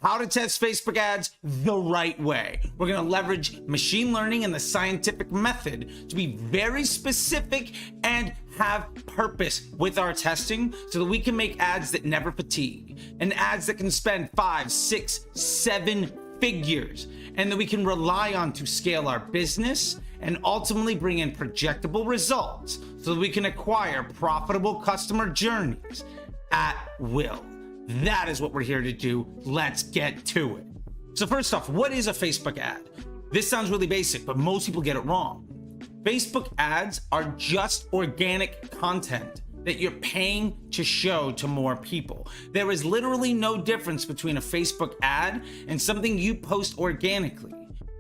how to test Facebook ads the right way. We're gonna leverage machine learning and the scientific method to be very specific and have purpose with our testing so that we can make ads that never fatigue and ads that can spend 5, 6, 7 figures and that we can rely on to scale our business and ultimately bring in projectable results so that we can acquire profitable customer journeys at will. That is what we're here to do. Let's get to it. So first off, what is a Facebook ad? This sounds really basic, but most people get it wrong. Facebook ads are just organic content that you're paying to show to more people. There is literally no difference between a Facebook ad and something you post organically,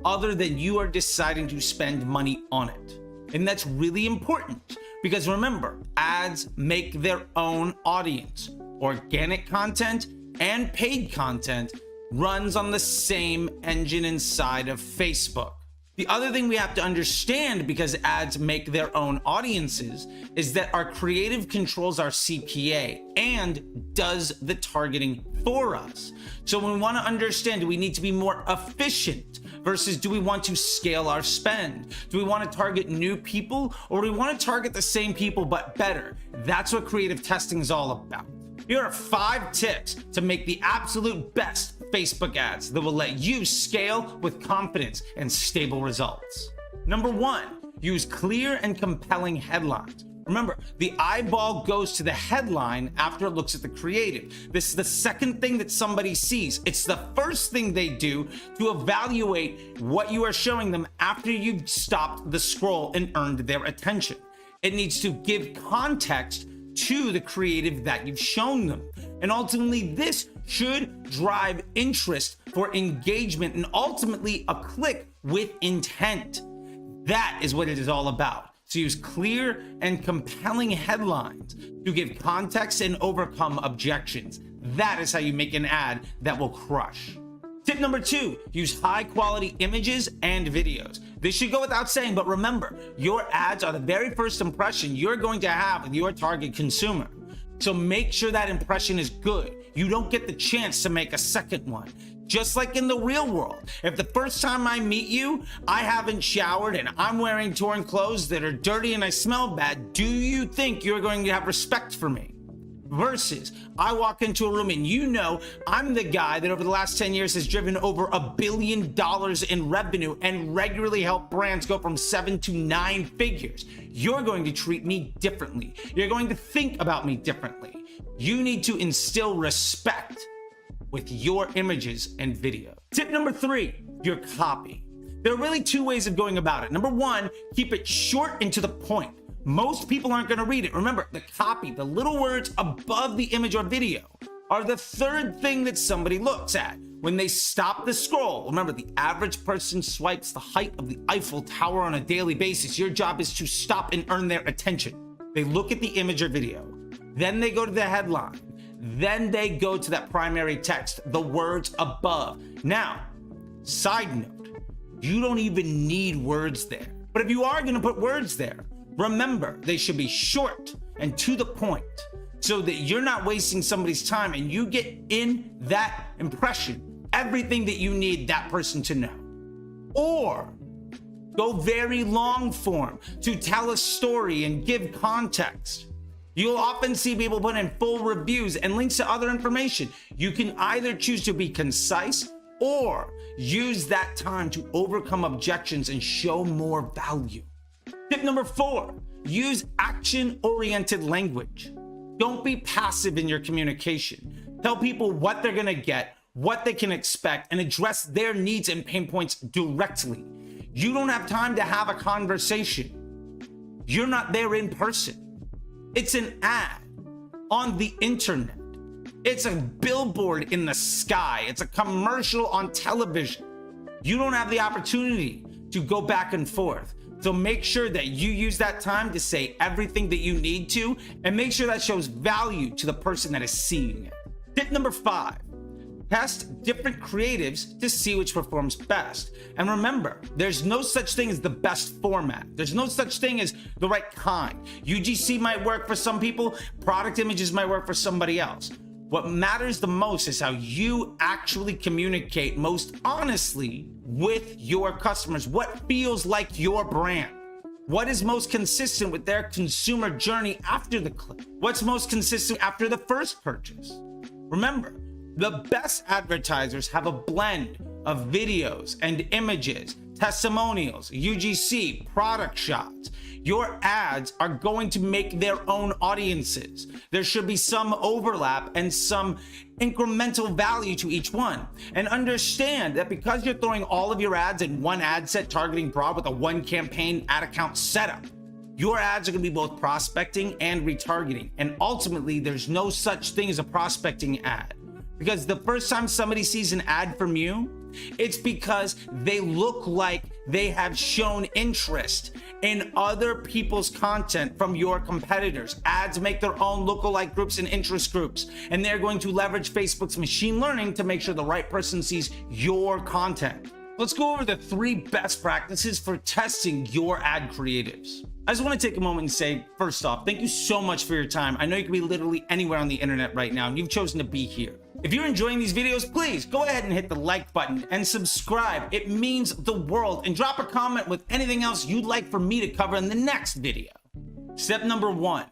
other than you are deciding to spend money on it. And that's really important because remember, ads make their own audience. Organic content and paid content runs on the same engine inside of Facebook. The other thing we have to understand, because ads make their own audiences, is that our creative controls our CPA and does the targeting for us. So when we want to understand, do we need to be more efficient versus do we want to scale our spend? Do we want to target new people or do we want to target the same people but better? That's what creative testing is all about. Here are 5 tips to make the absolute best Facebook ads that will let you scale with confidence and stable results. Number 1, use clear and compelling headlines. Remember, the eyeball goes to the headline after it looks at the creative. This is the second thing that somebody sees. It's the first thing they do to evaluate what you are showing them after you've stopped the scroll and earned their attention. It needs to give context to the creative that you've shown them. And ultimately, this should drive interest for engagement and ultimately a click with intent. That is what it is all about. So use clear and compelling headlines to give context and overcome objections. That is how you make an ad that will crush. Tip number 2, use high quality images and videos. This should go without saying, but remember, your ads are the very first impression you're going to have with your target consumer. So make sure that impression is good. You don't get the chance to make a second one. Just like in the real world, if the first time I meet you, I haven't showered and I'm wearing torn clothes that are dirty and I smell bad, do you think you're going to have respect for me? Versus, I walk into a room and you know I'm the guy that over the last 10 years has driven over $1 billion in revenue and regularly helped brands go from 7 to 9 figures. You're going to treat me differently. You're going to think about me differently. You need to instill respect with your images and video. Tip number 3, your copy. There are really 2 ways of going about it. Number 1, keep it short and to the point. Most people aren't going to read it. Remember, the copy, the little words above the image or video, are the third thing that somebody looks at when they stop the scroll. Remember, the average person swipes the height of the Eiffel Tower on a daily basis. Your job is to stop and earn their attention. They look at the image or video, then they go to the headline, then they go to that primary text, the words above. Now, side note, you don't even need words there. But if you are going to put words there, remember, they should be short and to the point so that you're not wasting somebody's time and you get in that impression everything that you need that person to know. Or go very long form to tell a story and give context. You'll often see people put in full reviews and links to other information. You can either choose to be concise or use that time to overcome objections and show more value. Tip number 4, use action-oriented language. Don't be passive in your communication. Tell people what they're gonna get, what they can expect, and address their needs and pain points directly. You don't have time to have a conversation. You're not there in person. It's an ad on the internet. It's a billboard in the sky. It's a commercial on television. You don't have the opportunity to go back and forth. So make sure that you use that time to say everything that you need to, and make sure that shows value to the person that is seeing it. Tip number 5, test different creatives to see which performs best. And remember, there's no such thing as the best format. There's no such thing as the right kind. UGC might work for some people, product images might work for somebody else. What matters the most is how you actually communicate most honestly with your customers. What feels like your brand? What is most consistent with their consumer journey after the click? What's most consistent after the first purchase? Remember, the best advertisers have a blend of videos and images, testimonials, UGC, product shots. Your ads are going to make their own audiences. There should be some overlap and some incremental value to each one. And understand that because you're throwing all of your ads in one ad set targeting broad with a one campaign ad account setup, your ads are going to be both prospecting and retargeting. And ultimately, there's no such thing as a prospecting ad. Because the first time somebody sees an ad from you, it's because they look like they have shown interest in other people's content from your competitors. Ads make their own lookalike groups and interest groups, and they're going to leverage Facebook's machine learning to make sure the right person sees your content. Let's go over the 3 best practices for testing your ad creatives. I just want to take a moment and say, first off, thank you so much for your time. I know you can be literally anywhere on the internet right now, and you've chosen to be here. If you're enjoying these videos, please go ahead and hit the like button and subscribe. It means the world. And drop a comment with anything else you'd like for me to cover in the next video. Step number 1,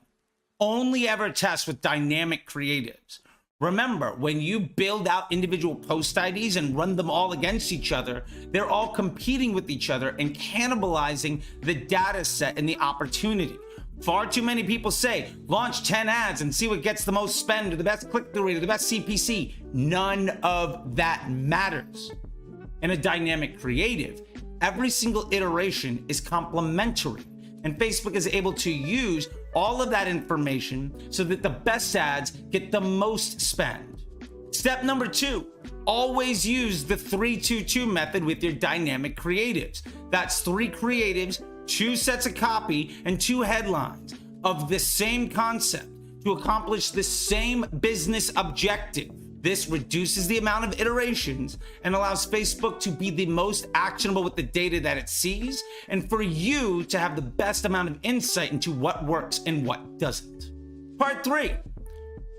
only ever test with dynamic creatives. Remember, when you build out individual post IDs and run them all against each other, they're all competing with each other and cannibalizing the data set and the opportunity. Far too many people say, launch 10 ads and see what gets the most spend or the best click-through rate or the best CPC. None of that matters. In a dynamic creative, every single iteration is complementary, and Facebook is able to use all of that information so that the best ads get the most spend. Step number 2, always use the 3-2-2 method with your dynamic creatives. That's 3 creatives, 2 sets of copy, and 2 headlines of the same concept to accomplish the same business objective. This reduces the amount of iterations and allows Facebook to be the most actionable with the data that it sees, and for you to have the best amount of insight into what works and what doesn't. Part 3,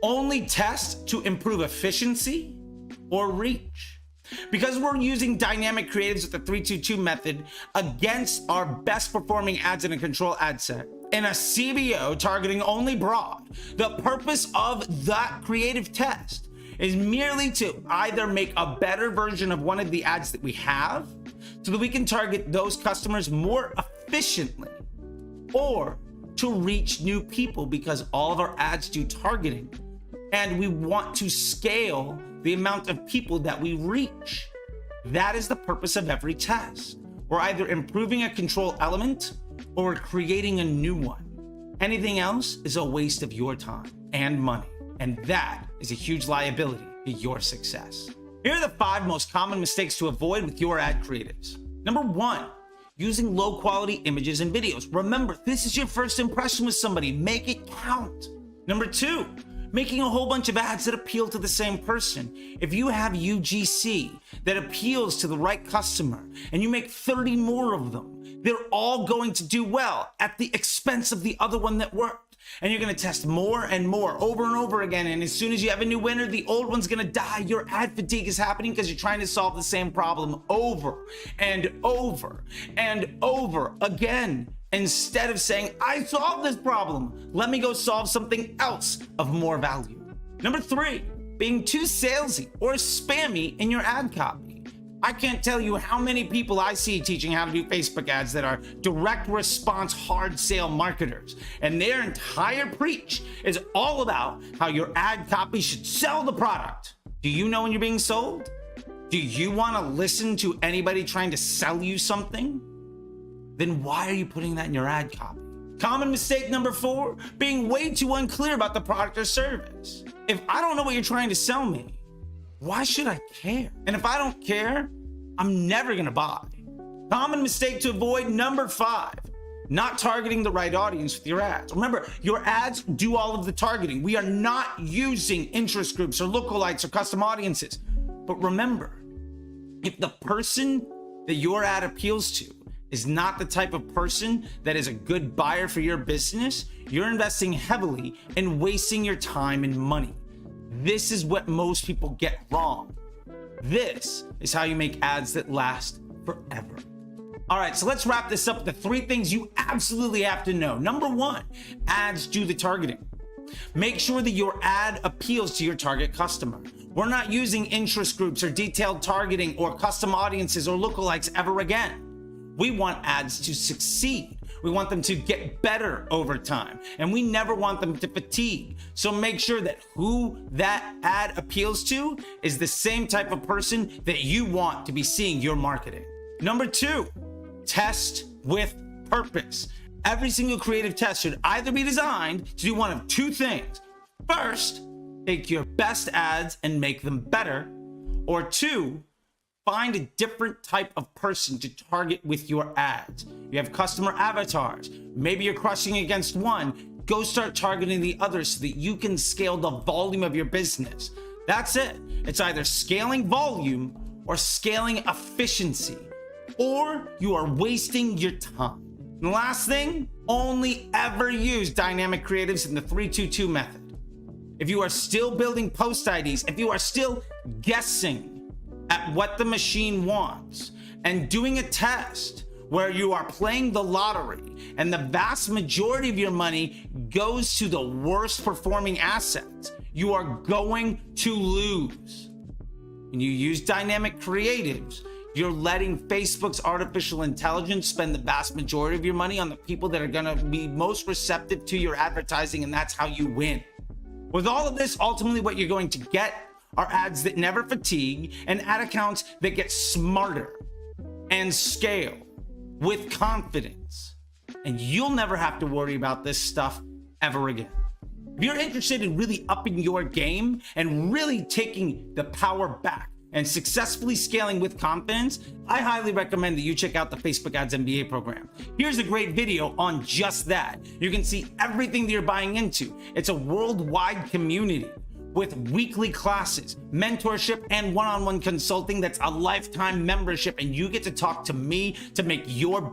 only test to improve efficiency or reach. Because we're using dynamic creatives with the 3-2-2 method against our best performing ads in a control ad set in a CBO targeting only broad, the purpose of that creative test is merely to either make a better version of one of the ads that we have so that we can target those customers more efficiently, or to reach new people because all of our ads do targeting and we want to scale the amount of people that we reach. That is the purpose of every test. We're either improving a control element or we're creating a new one. Anything else is a waste of your time and money, and that is a huge liability to your success. Here are the 5 most common mistakes to avoid with your ad creatives. Number 1, using low quality images and videos. Remember, this is your first impression with somebody. Make it count. Number 2, making a whole bunch of ads that appeal to the same person. If you have UGC that appeals to the right customer and you make 30 more of them, they're all going to do well at the expense of the other one that worked. And you're going to test more and more over and over again. And as soon as you have a new winner, the old one's going to die. Your ad fatigue is happening because you're trying to solve the same problem over and over and over again. Instead of saying, I solved this problem, let me go solve something else of more value. Number 3, being too salesy or spammy in your ad copy. I can't tell you how many people I see teaching how to do Facebook ads that are direct response hard sale marketers, and their entire preach is all about how your ad copy should sell the product. Do you know when you're being sold? Do you want to listen to anybody trying to sell you something? Then why are you putting that in your ad copy? Common mistake number 4, being way too unclear about the product or service. If I don't know what you're trying to sell me, why should I care? And if I don't care, I'm never gonna buy. Common mistake to avoid number 5, not targeting the right audience with your ads. Remember, your ads do all of the targeting. We are not using interest groups or lookalikes or custom audiences. But remember, if the person that your ad appeals to is not the type of person that is a good buyer for your business, you're investing heavily and wasting your time and money. this is what most people get wrong. This is how you make ads that last forever. All right, so let's wrap this up with the 3 things you absolutely have to know. Number 1, ads do the targeting. Make sure that your ad appeals to your target customer. We're not using interest groups or detailed targeting or custom audiences or lookalikes ever again. We want ads to succeed. We want them to get better over time, and we never want them to fatigue. So make sure that who that ad appeals to is the same type of person that you want to be seeing your marketing. Number 2, test with purpose. Every single creative test should either be designed to do one of 2 things. First, take your best ads and make them better. Or 2, find a different type of person to target with your ads. You have customer avatars. Maybe you're crushing against one. Go start targeting the others so that you can scale the volume of your business. That's it. It's either scaling volume or scaling efficiency, or you are wasting your time. And the last thing, only ever use dynamic creatives in the 3-2-2 method. If you are still building post IDs, if you are still guessing at what the machine wants and doing a test where you are playing the lottery and the vast majority of your money goes to the worst performing assets, you are going to lose. When you use dynamic creatives, you're letting Facebook's artificial intelligence spend the vast majority of your money on the people that are gonna be most receptive to your advertising, and that's how you win. With all of this, ultimately what you're going to get are ads that never fatigue and ad accounts that get smarter and scale with confidence. And you'll never have to worry about this stuff ever again. If you're interested in really upping your game and really taking the power back and successfully scaling with confidence, I highly recommend that you check out the Facebook Ads MBA program. Here's a great video on just that. You can see everything that you're buying into. It's a worldwide community with weekly classes, mentorship, and one-on-one consulting that's a lifetime membership, and you get to talk to me to make your business